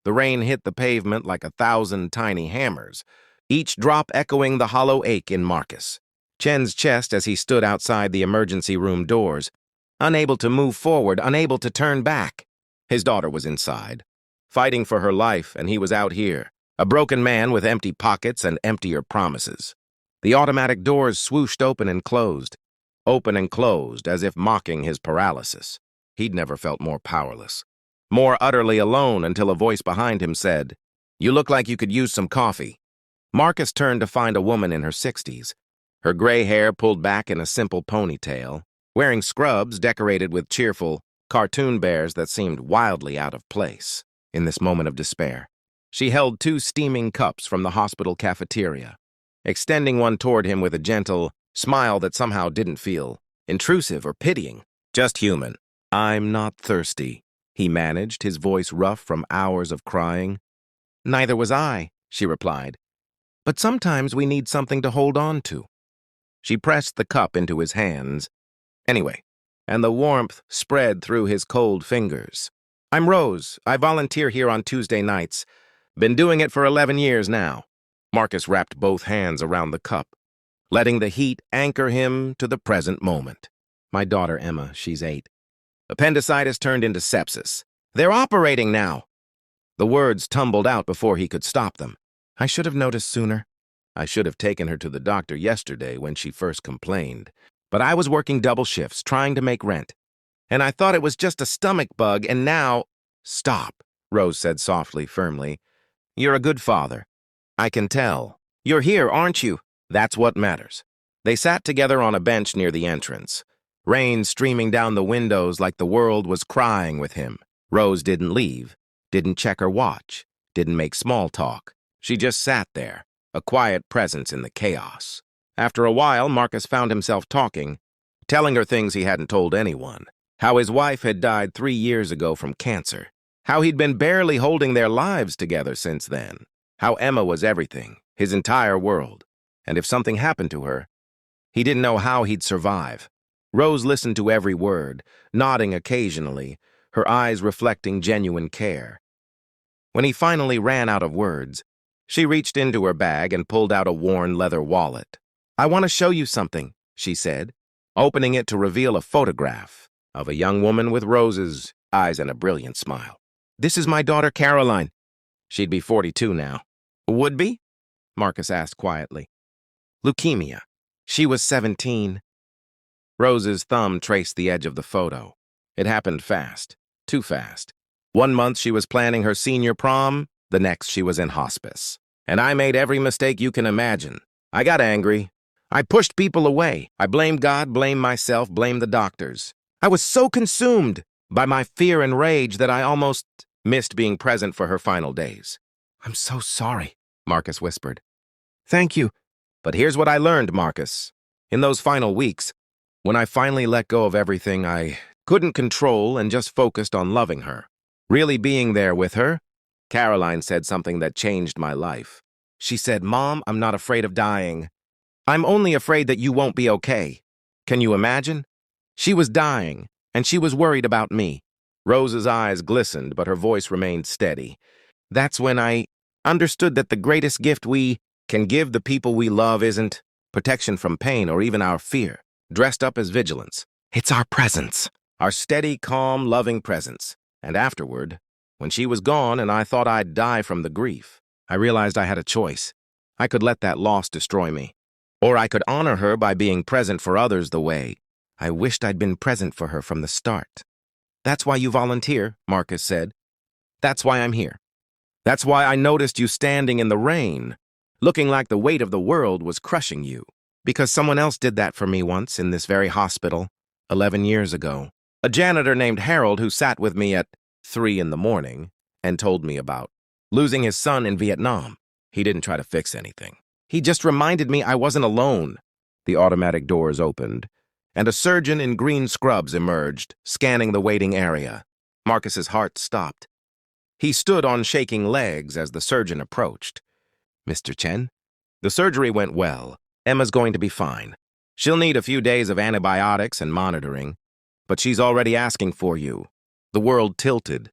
The rain hit the pavement like 1,000 tiny hammers, each drop echoing the hollow ache in Marcus. Chen's chest as he stood outside the emergency room doors, unable to move forward, unable to turn back. His daughter was inside, fighting for her life, and he was out here, a broken man with empty pockets and emptier promises. The automatic doors swooshed open and closed as if mocking his paralysis. He'd never felt more powerless, more utterly alone until a voice behind him said, "You look like you could use some coffee." Marcus turned to find a woman in her 60s, her gray hair pulled back in a simple ponytail, wearing scrubs decorated with cheerful cartoon bears that seemed wildly out of place in this moment of despair. She held 2 steaming cups from the hospital cafeteria, extending one toward him with a gentle smile that somehow didn't feel intrusive or pitying, just human. "I'm not thirsty," he managed, his voice rough from hours of crying. "Neither was I," she replied. "But sometimes we need something to hold on to." She pressed the cup into his hands. "Anyway," and the warmth spread through his cold fingers. "I'm Rose. I volunteer here on Tuesday nights. Been doing it for 11 years now." Marcus wrapped both hands around the cup, letting the heat anchor him to the present moment. "My daughter, Emma, she's 8. Appendicitis turned into sepsis. They're operating now." The words tumbled out before he could stop them. "I should have noticed sooner. I should have taken her to the doctor yesterday when she first complained. But I was working double shifts, trying to make rent. And I thought it was just a stomach bug, and now—" "Stop," Rose said softly, firmly. "You're a good father. I can tell. You're here, aren't you? That's what matters." They sat together on a bench near the entrance, rain streaming down the windows like the world was crying with him. Rose didn't leave, didn't check her watch, didn't make small talk. She just sat there, a quiet presence in the chaos. After a while, Marcus found himself talking, telling her things he hadn't told anyone. How his wife had died 3 years ago from cancer. How he'd been barely holding their lives together since then. How Emma was everything, his entire world. And if something happened to her, he didn't know how he'd survive. Rose listened to every word, nodding occasionally, her eyes reflecting genuine care. When he finally ran out of words, she reached into her bag and pulled out a worn leather wallet. "I want to show you something," she said, opening it to reveal a photograph of a young woman with Rose's eyes and a brilliant smile. "This is my daughter, Caroline." She'd be 42 now. "Would be?" Marcus asked quietly. "Leukemia. She was 17. Rose's thumb traced the edge of the photo. It happened fast, too fast. 1 month she was planning her senior prom, the next she was in hospice. And I made every mistake you can imagine. I got angry. I pushed people away. I blamed God, blamed myself, blamed the doctors. I was so consumed by my fear and rage that I almost missed being present for her final days." "I'm so sorry," Marcus whispered. "Thank you. But here's what I learned, Marcus. In those final weeks, when I finally let go of everything I couldn't control and just focused on loving her, really being there with her, Caroline said something that changed my life. She said, 'Mom, I'm not afraid of dying. I'm only afraid that you won't be okay.' Can you imagine? She was dying, and she was worried about me." Rose's eyes glistened, but her voice remained steady. "That's when I understood that the greatest gift we can give the people we love isn't protection from pain or even our fear, dressed up as vigilance. It's our presence, our steady, calm, loving presence. And afterward, when she was gone and I thought I'd die from the grief, I realized I had a choice. I could let that loss destroy me, or I could honor her by being present for others the way I wished I'd been present for her from the start." "That's why you volunteer," Marcus said. "That's why I'm here. That's why I noticed you standing in the rain, looking like the weight of the world was crushing you. Because someone else did that for me once in this very hospital, 11 years ago. A janitor named Harold who sat with me at 3 in the morning and told me about losing his son in Vietnam. He didn't try to fix anything. He just reminded me I wasn't alone." The automatic doors opened, and a surgeon in green scrubs emerged, scanning the waiting area. Marcus's heart stopped. He stood on shaking legs as the surgeon approached. "Mr. Chen?" "The surgery went well. Emma's going to be fine. She'll need a few days of antibiotics and monitoring, but she's already asking for you." The world tilted.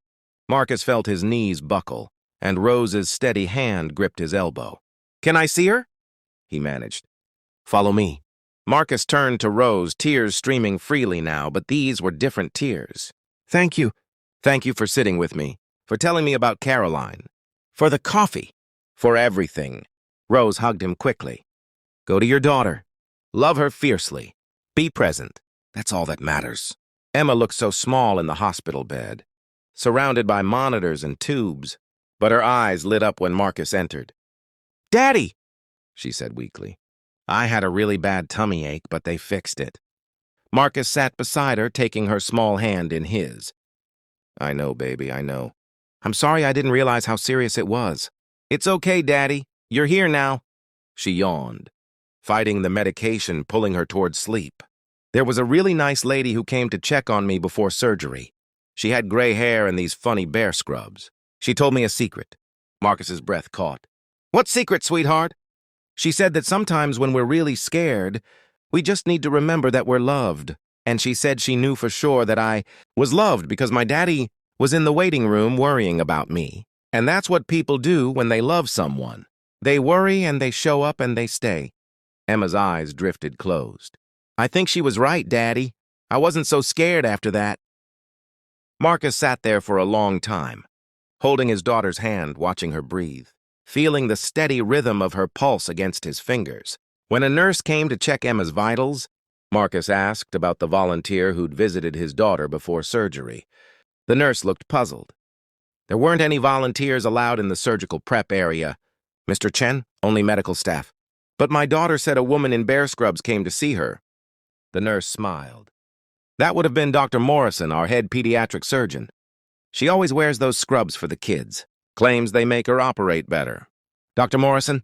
Marcus felt his knees buckle. and Rose's steady hand gripped his elbow. "Can I see her?" he managed. "Follow me." Marcus turned to Rose, tears streaming freely now, but these were different tears. "Thank you. Thank you for sitting with me, for telling me about Caroline, for the coffee, for everything." Rose hugged him quickly. "Go to your daughter. Love her fiercely. Be present. That's all that matters." Emma looked so small in the hospital bed, surrounded by monitors and tubes, but her eyes lit up when Marcus entered. "Daddy," she said weakly. "I had a really bad tummy ache, but they fixed it." Marcus sat beside her, taking her small hand in his. "I know, baby, I know. I'm sorry I didn't realize how serious it was." "It's okay, Daddy. You're here now." She yawned, fighting the medication pulling her towards sleep. "There was a really nice lady who came to check on me before surgery. She had gray hair and these funny bear scrubs. She told me a secret." Marcus's breath caught. "What secret, sweetheart?" "She said that sometimes when we're really scared, we just need to remember that we're loved. And she said she knew for sure that I was loved because my daddy was in the waiting room worrying about me. And that's what people do when they love someone. They worry and they show up and they stay." Emma's eyes drifted closed. "I think she was right, Daddy. I wasn't so scared after that." Marcus sat there for a long time, holding his daughter's hand, watching her breathe, feeling the steady rhythm of her pulse against his fingers. When a nurse came to check Emma's vitals, Marcus asked about the volunteer who'd visited his daughter before surgery. The nurse looked puzzled. "There weren't any volunteers allowed in the surgical prep area, Mr. Chen, only medical staff. But my daughter said a woman in bear scrubs came to see her." The nurse smiled. "That would have been Dr. Morrison, our head pediatric surgeon. She always wears those scrubs for the kids. Claims they make her operate better." "Dr. Morrison?"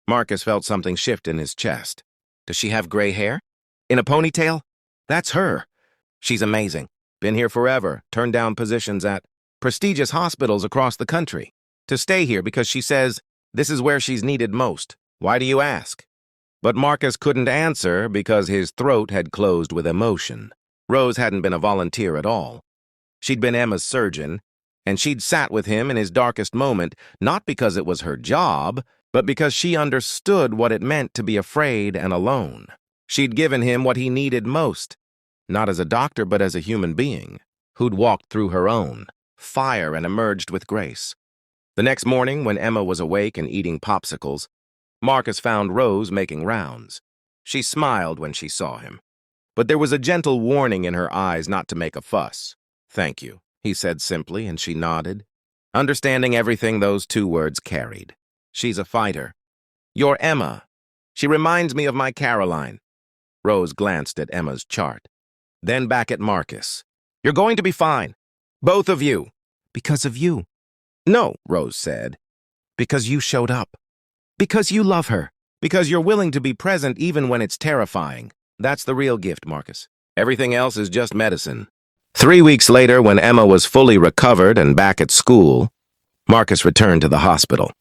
Marcus felt something shift in his chest. "Does she have gray hair? In a ponytail? That's her. She's amazing. Been here forever, turned down positions at prestigious hospitals across the country to stay here because she says this is where she's needed most. Why do you ask?" But Marcus couldn't answer because his throat had closed with emotion. Rose hadn't been a volunteer at all. She'd been Emma's surgeon, and she'd sat with him in his darkest moment, not because it was her job, but because she understood what it meant to be afraid and alone. She'd given him what he needed most, not as a doctor but as a human being, who'd walked through her own fire and emerged with grace. The next morning, when Emma was awake and eating popsicles, Marcus found Rose making rounds. She smiled when she saw him, but there was a gentle warning in her eyes not to make a fuss. "Thank you," he said simply, and she nodded, understanding everything those two words carried. "She's a fighter. You're Emma. She reminds me of my Caroline." Rose glanced at Emma's chart, then back at Marcus. "You're going to be fine. Both of you." "Because of you." "No," Rose said. "Because you showed up. Because you love her. Because you're willing to be present even when it's terrifying. That's the real gift, Marcus. Everything else is just medicine." 3 weeks later, when Emma was fully recovered and back at school, Marcus returned to the hospital.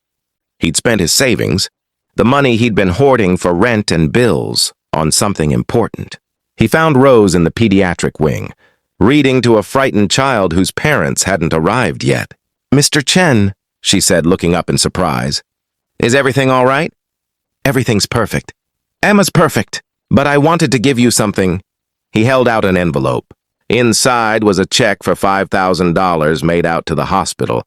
He'd spent his savings, the money he'd been hoarding for rent and bills, on something important. He found Rose in the pediatric wing, reading to a frightened child whose parents hadn't arrived yet. "Mr. Chen," she said, looking up in surprise. "Is everything all right?" "Everything's perfect. Emma's perfect. But I wanted to give you something." He held out an envelope. Inside was a check for $5,000 made out to the hospital,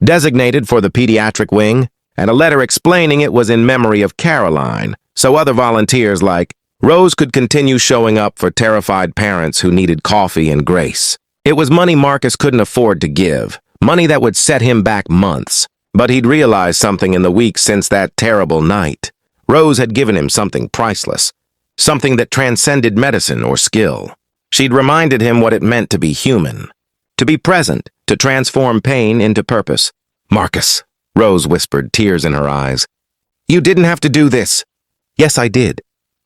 designated for the pediatric wing, and a letter explaining it was in memory of Caroline, so other volunteers like Rose could continue showing up for terrified parents who needed coffee and grace. It was money Marcus couldn't afford to give, money that would set him back months. But he'd realized something in the weeks since that terrible night. Rose had given him something priceless, something that transcended medicine or skill. She'd reminded him what it meant to be human, to be present, to transform pain into purpose. "Marcus," Rose whispered, tears in her eyes. "You didn't have to do this." "Yes, I did.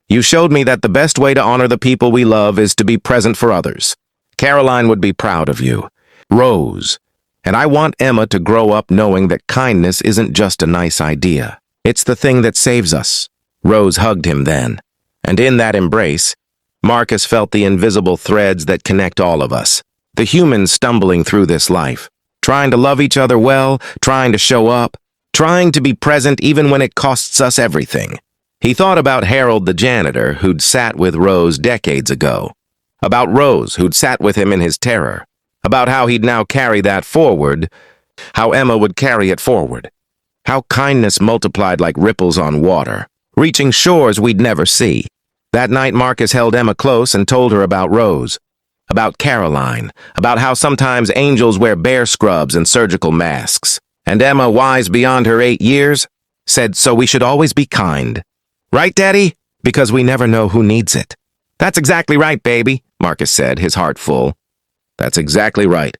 You showed me that the best way to honor the people we love is to be present for others. Caroline would be proud of you. Rose. And I want Emma to grow up knowing that kindness isn't just a nice idea. It's the thing that saves us." Rose hugged him then, and in that embrace, Marcus felt the invisible threads that connect all of us, the humans stumbling through this life, trying to love each other well, trying to show up, trying to be present even when it costs us everything. He thought about Harold the janitor who'd sat with Rose decades ago, about Rose who'd sat with him in his terror, about how he'd now carry that forward, how Emma would carry it forward, how kindness multiplied like ripples on water, reaching shores we'd never see. That night Marcus held Emma close and told her about Rose, about Caroline, about how sometimes angels wear bear scrubs and surgical masks. And Emma, wise beyond her 8 years, said, so we should always be kind. Right, Daddy? Because we never know who needs it. That's exactly right, baby, Marcus said, his heart full. That's exactly right,